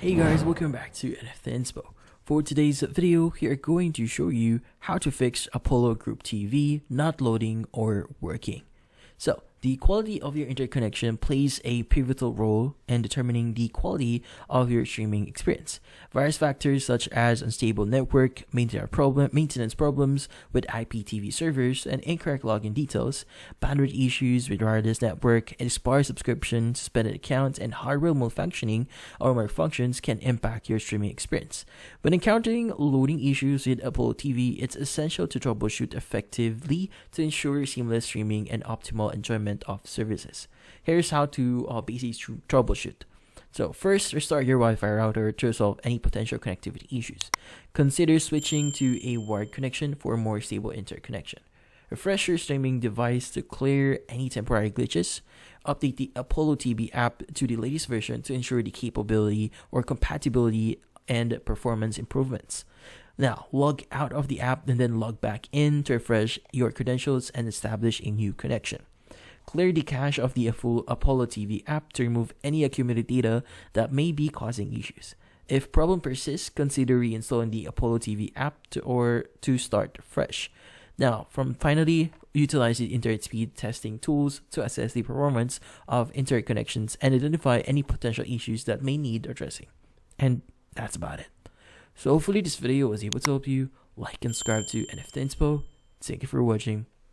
Hey guys, welcome back to NFT Inspo. For today's video, we are going to show you how to fix Apollo Group TV not loading or working. So, the quality of your interconnection plays a pivotal role in determining the quality of your streaming experience. Various factors such as unstable network, maintenance problems with IPTV servers, and incorrect login details, bandwidth issues with wireless network, expired subscription, suspended accounts, and hardware malfunctioning or malfunctions can impact your streaming experience. When encountering loading issues with Apollo TV, it's essential to troubleshoot effectively to ensure seamless streaming and optimal enjoyment of services. Here's how to basically troubleshoot. So first, restart your Wi-Fi router to resolve any potential connectivity issues. Consider switching to a wired connection for more stable interconnection. Refresh your streaming device to clear any temporary glitches. Update the Apollo TV app to the latest version to ensure the capability or compatibility and performance improvements. Now, log out of the app and then log back in to refresh your credentials and establish a new connection. Clear the cache of the full Apollo TV app to remove any accumulated data that may be causing issues. If problem persists, consider reinstalling the Apollo TV app to start fresh. Now, finally, utilize the internet speed testing tools to assess the performance of internet connections and identify any potential issues that may need addressing. And that's about it. So hopefully this video was able to help you. Like and subscribe to NFT Inspo. Thank you for watching.